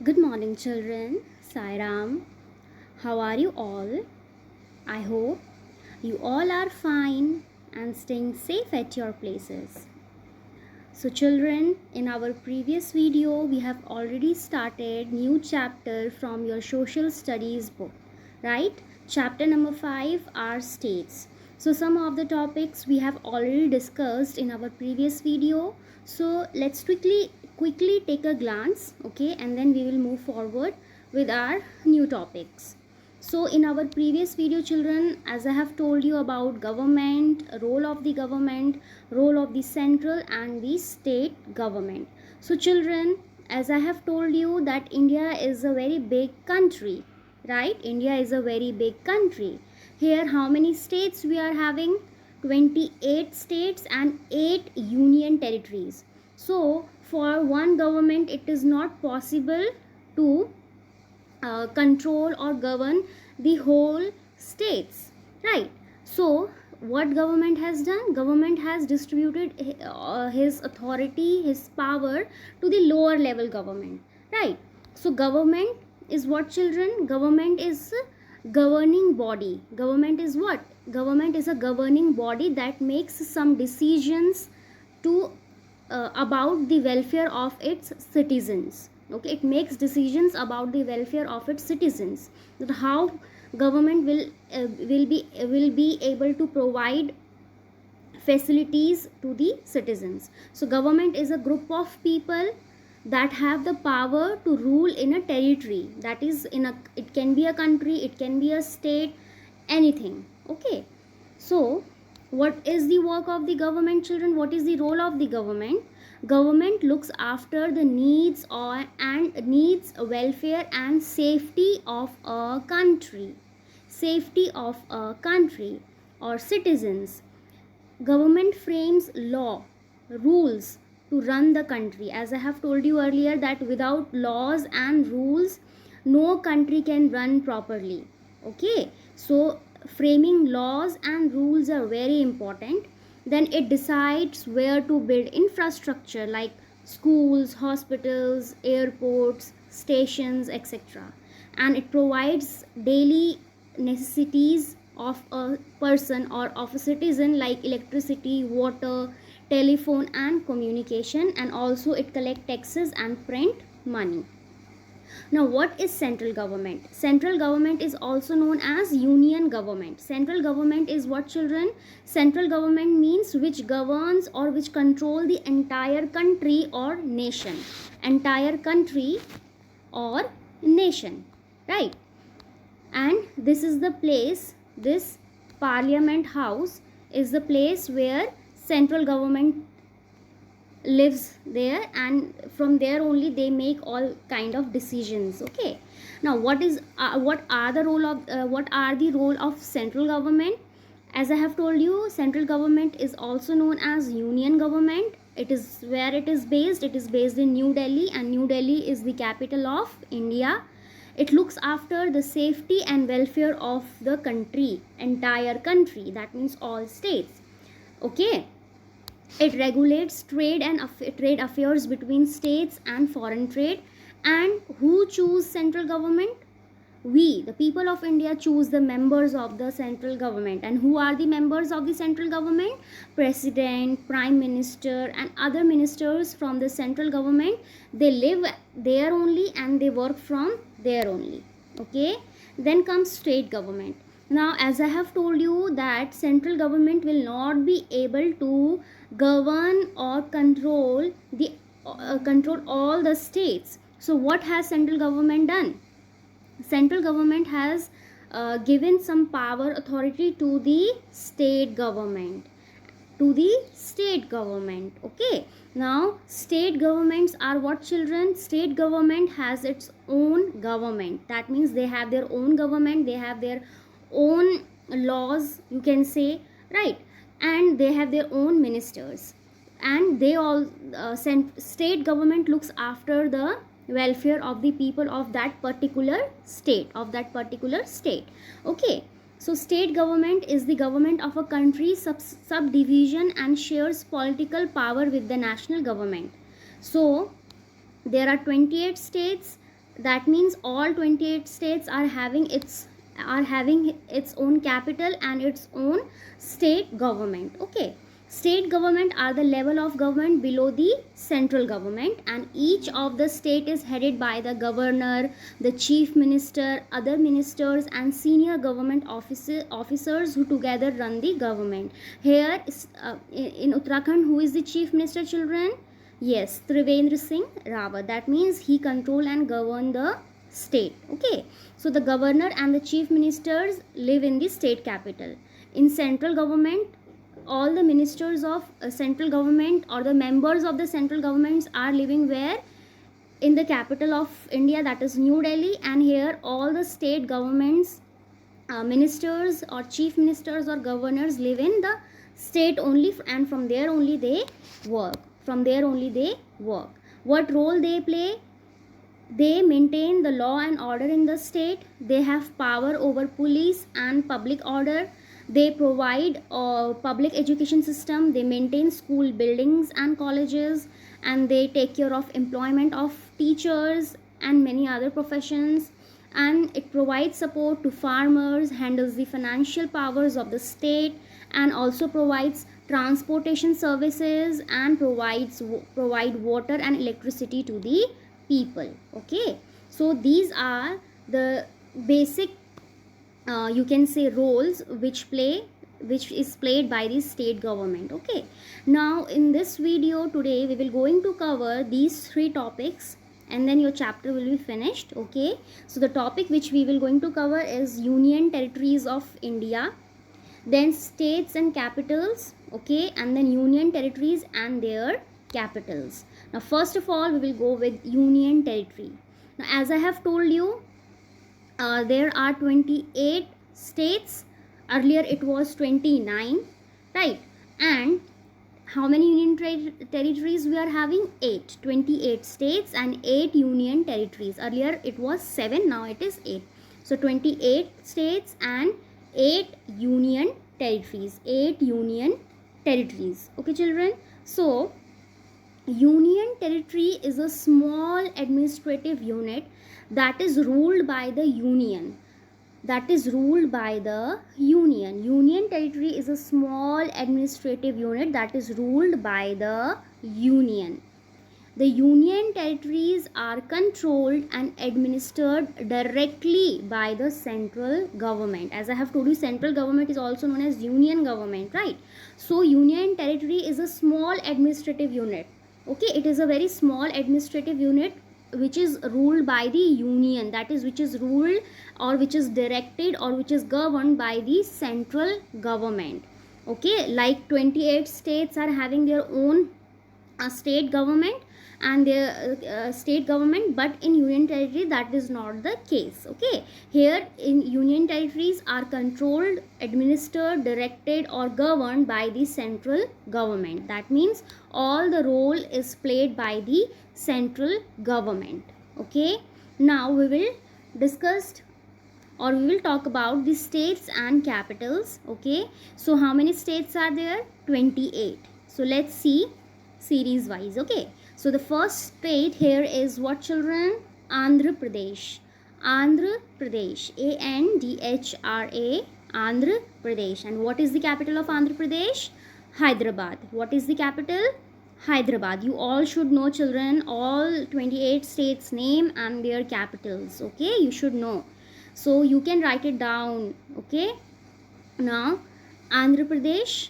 Good morning, children. Sairam. How are you all? I hope you all are fine and staying safe at your places. So, children, in our previous video, we have already started new chapter from your social studies book, right? Chapter number 5 are states. So, some of the topics we have already discussed in our previous video. So, let's quickly take a glance, okay, and then we will move forward with our new topics. So in our previous video, children, as I have told you about government, role of the government, role of the central and the state government. So children, as I have told you that India is a very big country, right? India is a very big country. Here how many states we are having? 28 states and 8 union territories. So for one government it is not possible to control or govern the whole states, right? So what government has done? Government has distributed his authority, his power to the lower level government, right? So government is what, children? Government is a governing body. Government is what? Government is a governing body that makes some decisions to about the welfare of its citizens. Okay, it makes decisions about the welfare of its citizens, that how government will be able to provide facilities to the citizens. So government is a group of people that have the power to rule in a territory, that is in a, it can be a country, it can be a state, anything. Okay, so what is the work of the government, children? What is the role of the government? Government looks after the needs or and needs, welfare and safety of a country, safety of a country or citizens. Government frames law, rules to run the country. As I have told you earlier that without laws and rules no country can run properly. Okay, so framing laws and rules are very important. Then it decides where to build infrastructure like schools, hospitals, airports, stations, etc. And it provides daily necessities of a person or of a citizen like electricity, water, telephone and communication, and also it collect taxes and print money. Now what is central government? Central government is also known as union government. Central government is what, children? Central government means which governs or which control the entire country or nation. Entire country or nation, right? And this is the place, this parliament house is the place where central government lives there, and from there only they make all kind of decisions. Okay, now what are the role of central government? As I have told you, central government is also known as union government. It is where it is based. It is based in New Delhi, and New Delhi is the capital of India. It looks after the safety and welfare of the country, entire country, that means all states. Okay, it regulates trade and trade affairs between states and foreign trade. And who choose central government? We, the people of India, choose the members of the central government. And who are the members of the central government? President, prime minister and other ministers from the central government. They live there only and they work from there only. Okay, then comes state government. Now as I have told you that central government will not be able to govern or control all the states. So what has central government done? Central government has given some power, authority to the state government, okay. Now state governments are what, children? State government has its own government. That means they have their own government, they have their own laws, you can say, right? And they have their own ministers, and they all state government looks after the welfare of the people of that particular state, okay. So state government is the government of a country subdivision and shares political power with the national government. So there are 28 states, that means all 28 states are having its own capital and its own state government. Okay, state government are the level of government below the central government, and each of the state is headed by the governor, the chief minister, other ministers, and senior government officers who together run the government. Here in Uttarakhand, who is the chief minister, children? Yes, Trivendra Singh Rawat. That means he control and govern the state. Okay, so the governor and the chief ministers live in the state capital. In central government, all the ministers of central government or the members of the central governments are living where? In the capital of India, that is New Delhi. And here all the state governments, ministers or chief ministers or governors live in the state only, and from there only they work. What role they play? They maintain the law and order in the state. They have power over police and public order. They provide a public education system. They maintain school buildings and colleges, and they take care of employment of teachers and many other professions. And it provides support to farmers, handles the financial powers of the state, and also provides transportation services and provide water and electricity to the people. Okay, so these are the basic you can say roles which is played by the state government. Okay, now in this video today we will going to cover these three topics, and then your chapter will be finished. Okay, so the topic which we will going to cover is Union Territories of India, then states and capitals. Okay, and then Union Territories and their capitals. Now first of all we will go with Union Territory. Now as I have told you, there are 28 states. Earlier it was 29, right? And how many union territories we are having? 8. 28 states and 8 union territories. Earlier it was 7, now it is 8. So 28 states and 8 union territories. 8 union territories. Okay children, so Union Territory is a small administrative unit that is ruled by the union. Union Territory is a small administrative unit that is ruled by the union. The union territories are controlled and administered directly by the central government. As I have told you, central government is also known as union government, right? So union territory is a small administrative unit. Okay, it is a very small administrative unit which is ruled by the union, that is which is ruled or which is directed or which is governed by the central government. Okay, like 28 states are having their own state government and their state government, but in union territory that is not the case. Okay, here in union territories are controlled, administered, directed or governed by the central government. That means all the role is played by the central government. Okay, now we will discuss or we will talk about the states and capitals. Okay, so how many states are there? 28. So let's see series wise. Okay, so the first state here is what children? Andhra Pradesh. Andhra Pradesh, ANDHRA, Andhra Pradesh. And what is the capital of Andhra Pradesh? Hyderabad. What is the capital? Hyderabad. You all should know children all 28 states name and their capitals. Okay, you should know, so you can write it down. Okay, now Andhra Pradesh,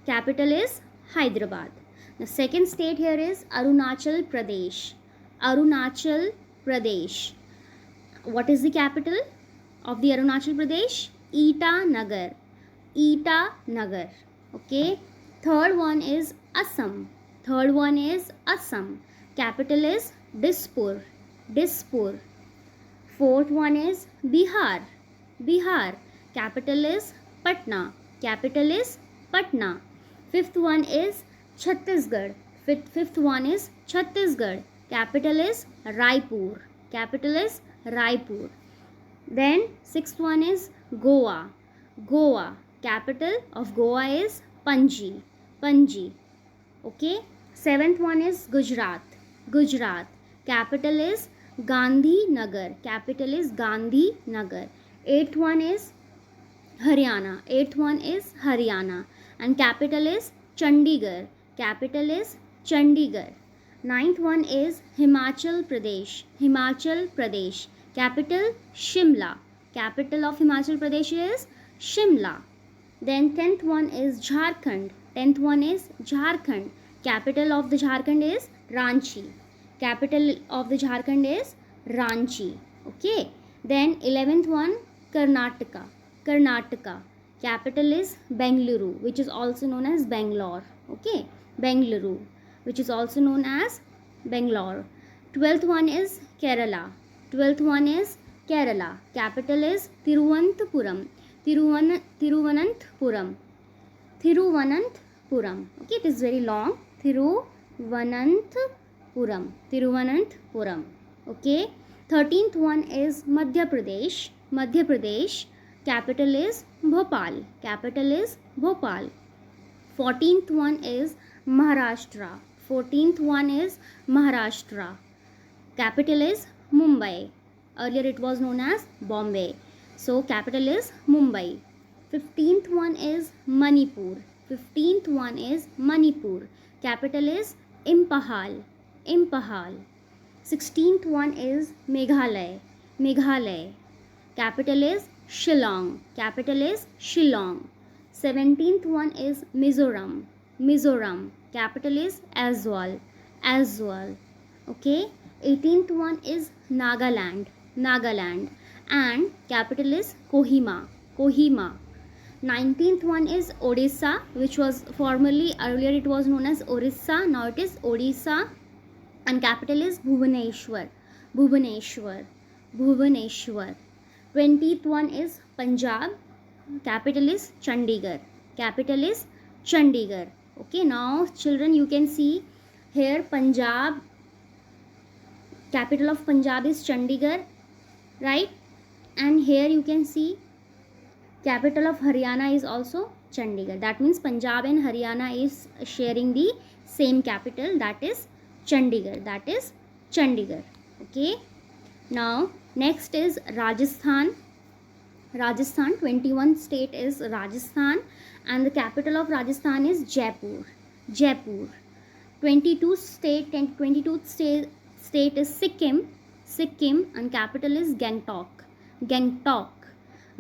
capital is Hyderabad. The second state here is Arunachal Pradesh. Arunachal Pradesh. What is the capital of the Arunachal Pradesh? Itanagar. Itanagar. Okay. Third one is Assam. Capital is Dispur. Fourth one is Bihar. Capital is Patna. Fifth one is Chhattisgarh. Capital is Raipur. Then sixth one is Goa. Capital of Goa is Panji. Okay. Seventh one is Gujarat. Capital is Gandhinagar, capital is Gandhinagar. Eighth one is Haryana, eighth one is Haryana, and capital is Chandigarh, capital is Chandigarh. Ninth one is Himachal Pradesh, Himachal Pradesh, capital Shimla, capital of Himachal Pradesh is Shimla. Then 10th one is Jharkhand, 10th one is Jharkhand, capital of the Jharkhand is Ranchi, capital of the Jharkhand is Ranchi. Okay. Then 11th one Karnataka, Karnataka, capital is Bengaluru, which is also known as Bangalore. Okay, Bengaluru, which is also known as Bangalore. 12th one is Kerala, 12th one is Kerala, capital is Thiruvananthapuram, Thiruvananthapuram, Thiruvananthapuram. Okay, it is very long. Thiruvananthapuram, Thiruvananthapuram. Okay. 13th one is Madhya Pradesh, Madhya Pradesh, capital is Bhopal, capital is Bhopal. 14th one is Maharashtra, 14th one is Maharashtra, capital is Mumbai. Earlier it was known as Bombay, so capital is Mumbai. 15th one is Manipur, 15th one is Manipur, capital is Impahal, Impahal. 16th one is Meghalaya, Meghalaya, capital is Shillong, capital is Shillong. 17th one is Mizoram, Mizoram, capital is Aizawl, Aizawl. Okay. 18th one is Nagaland, Nagaland, and capital is Kohima, Kohima. 19th one is Odisha, which was formerly, earlier it was known as Orissa, now it is Odisha, and capital is Bhubaneswar, Bhubaneswar, Bhubaneswar. 20th one is Punjab, capital is Chandigarh, capital is Chandigarh. Okay, now children, you can see here Punjab, capital of Punjab is Chandigarh, right? And here you can see capital of Haryana is also Chandigarh. That means Punjab and Haryana is sharing the same capital, that is Chandigarh, that is Chandigarh. Okay. Now next is Rajasthan. Rajasthan, 21 state is Rajasthan, and the capital of Rajasthan is Jaipur, Jaipur. 22 state is Sikkim, Sikkim, and capital is Gangtok, Gangtok.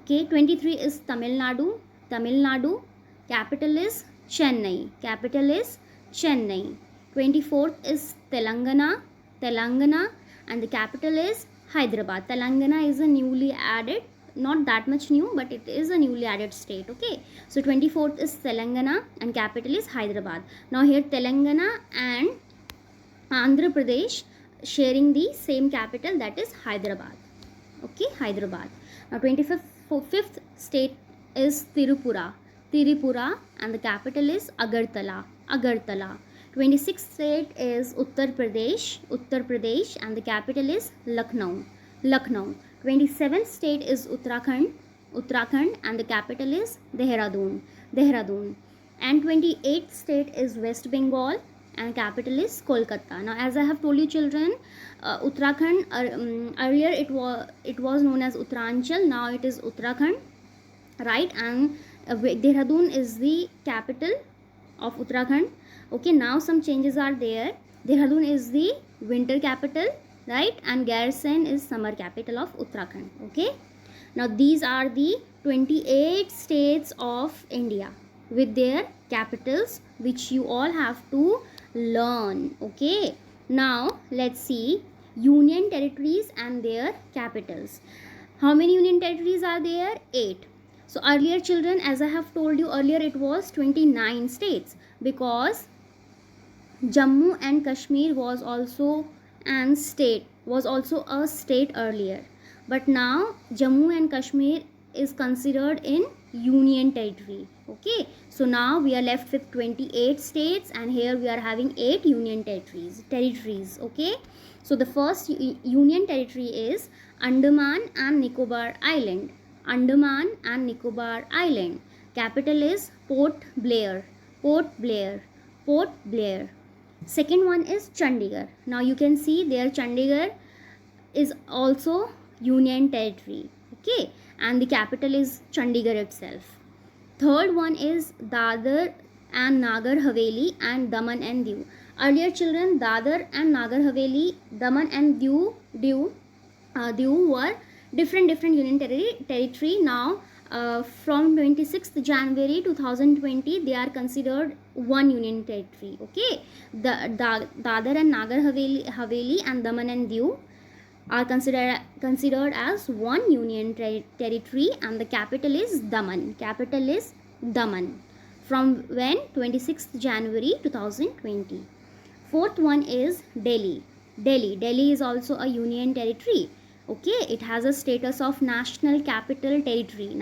Okay. 23 is Tamil Nadu, Tamil Nadu, capital is Chennai, capital is Chennai. 24th is Telangana, Telangana, and the capital is Hyderabad. Telangana is a newly added, not that much new, but it is a newly added state. Okay, so 24th is Telangana and capital is Hyderabad. Now here Telangana and Andhra Pradesh sharing the same capital, that is Hyderabad. Okay, Hyderabad. Now 25th state is Tirupura, Tirupura, and the capital is Agartala, Agartala. 26th state is Uttar Pradesh, Uttar Pradesh, and the capital is Lucknow, Lucknow. 27th state is Uttarakhand, Uttarakhand, and the capital is Dehradun, Dehradun. And 28th state is West Bengal, and capital is Kolkata. Now as I have told you children, Uttarakhand, earlier it was known as Uttaranchal, now it is Uttarakhand, right? And Dehradun is the capital of Uttarakhand. Okay, now some changes are there. Dehradun is the winter capital, right? And Garsen is summer capital of Uttarakhand. Okay, now these are the 28 states of India with their capitals, which you all have to learn. Okay, now let's see union territories and their capitals. How many union territories are there? 8. So earlier children, as I have told you earlier, it was 29 states, because Jammu and Kashmir was also a state earlier, but now Jammu and Kashmir is considered in union territory. Okay, so now we are left with 28 states, and here we are having 8 union territories. Okay, so the first union territory is Andaman and Nicobar Island, Andaman and Nicobar Island. Capital is Port Blair, Port Blair, Port Blair. Second one is Chandigarh. Now you can see there Chandigarh is also union territory, okay, and the capital is Chandigarh itself. Third one is Dadar and Nagar Haveli and Daman and Diu. Earlier children, Dadar and Nagar Haveli, Daman and Diu were different union territory. Now from 26th January 2020 they are considered one union territory, okay. Dadar and Nagar Haveli and Daman and Diu are considered as one union territory, and the capital is Daman. Capital is Daman. From when? 26th January 2020. Fourth one is Delhi. Delhi is also a union territory. Okay, it has a status of national capital territory.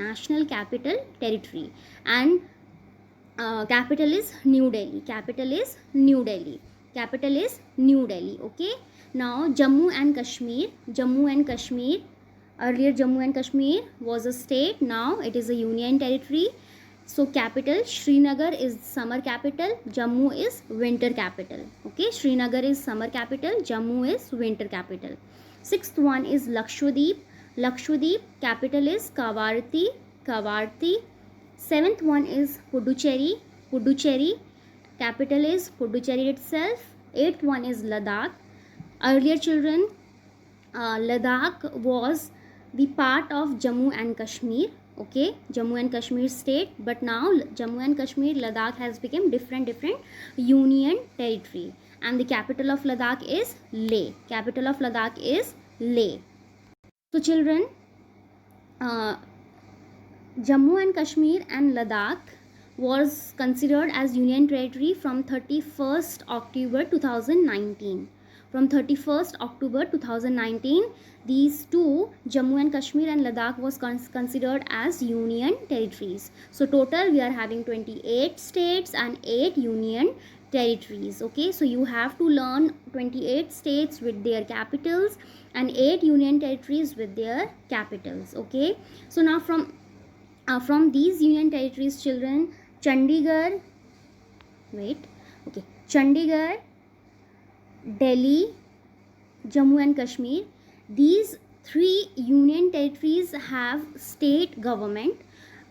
And capital is New Delhi. Okay. Now Jammu and Kashmir. Earlier Jammu and Kashmir was a state. Now it is a union territory. So capital Srinagar is summer capital. Jammu is winter capital. Okay, Srinagar is summer capital. Jammu is winter capital. Sixth one is Lakshadweep. Capital is Kavarthi. Seventh one is Puducherry. Capital is Puducherry itself. Eighth one is Ladakh. Earlier children, Ladakh was the part of Jammu and Kashmir, okay, Jammu and Kashmir state, but now Jammu and Kashmir, Ladakh has become different union territory, and the capital of Ladakh is Leh. So children, Jammu and Kashmir and Ladakh was considered as union territory from 31st October 2019. From 31st October 2019, these two, Jammu and Kashmir and Ladakh, was considered as union territories. So total we are having 28 states and 8 union territories. Okay, so you have to learn 28 states with their capitals and 8 union territories with their capitals. Okay, so now from these union territories, children, Chandigarh, Delhi, Jammu and Kashmir, these 3 union territories have state government.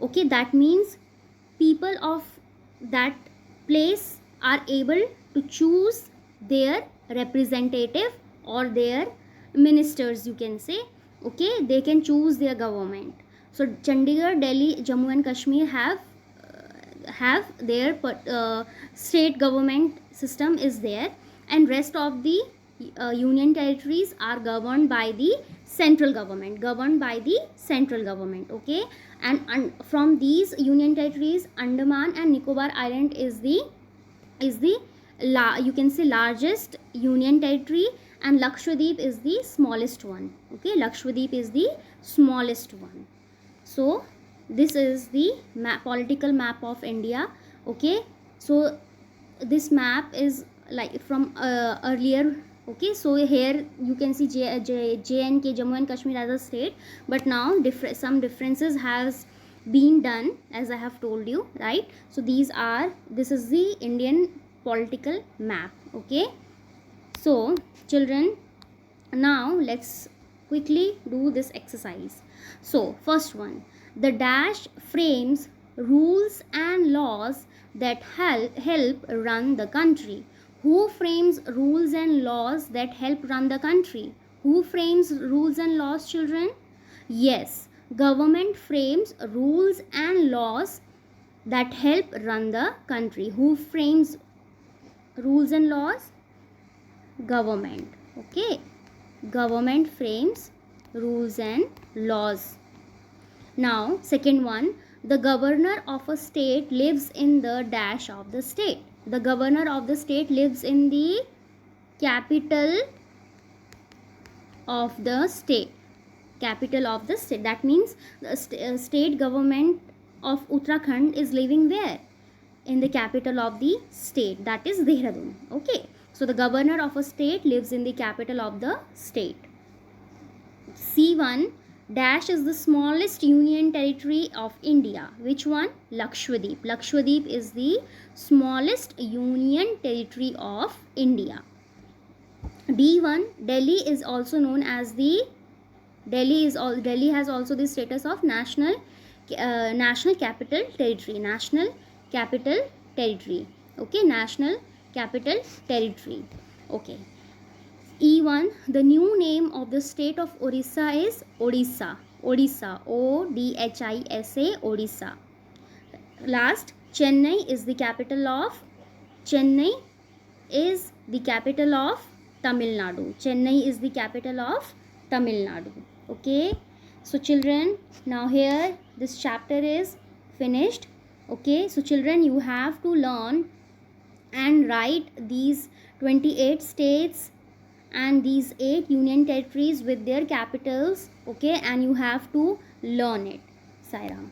Okay, that means people of that place are able to choose their representative or their ministers, you can say. Okay, they can choose their government. So Chandigarh, Delhi, Jammu and Kashmir have their state government system is there, and rest of the union territories are governed by the central government. Okay, and from these union territories, Andaman and Nicobar Island is the you can say largest union territory, and Lakshadweep is the smallest one. Okay, Lakshadweep is the smallest one. So this is the political map of India. Okay, so this map is like from earlier. Okay, so here you can see JNK, Jammu and Kashmir, as a state, but now some differences has been done, as I have told you, right? So this is the Indian political map. Okay, so children, now let's quickly do this exercise. So first one, the dash frames rules and laws that help run the country. Who frames rules and laws that help run the country? Who frames rules and laws, children? Yes, government frames rules and laws that help run the country. Who frames rules and laws? Government. Okay, government frames rules and laws. Now second one, the governor of a state lives in the dash of the state. The governor of the state lives in the capital of the state. That means the state government of Uttarakhand is living where? In the capital of the state, that is Dehradun. Okay, so the governor of a state lives in the capital of the state. C1, dash is the smallest union territory of India. Which one? Lakshadweep. Lakshadweep is the smallest union territory of India. D1, Delhi is also known as the Delhi has also the status of national capital territory. National capital territory. Okay, national capital territory. Okay. E1, the new name of the state of Orissa is Odisha. Odisha. Odhisa. Odisha. Last, Chennai is the capital of Chennai is the capital of Tamil Nadu. Chennai is the capital of Tamil Nadu. Okay. So children, now here this chapter is finished. Okay. So children, you have to learn and write these 28 states and these 8 union territories with their capitals. Okay. And you have to learn it. Sairam.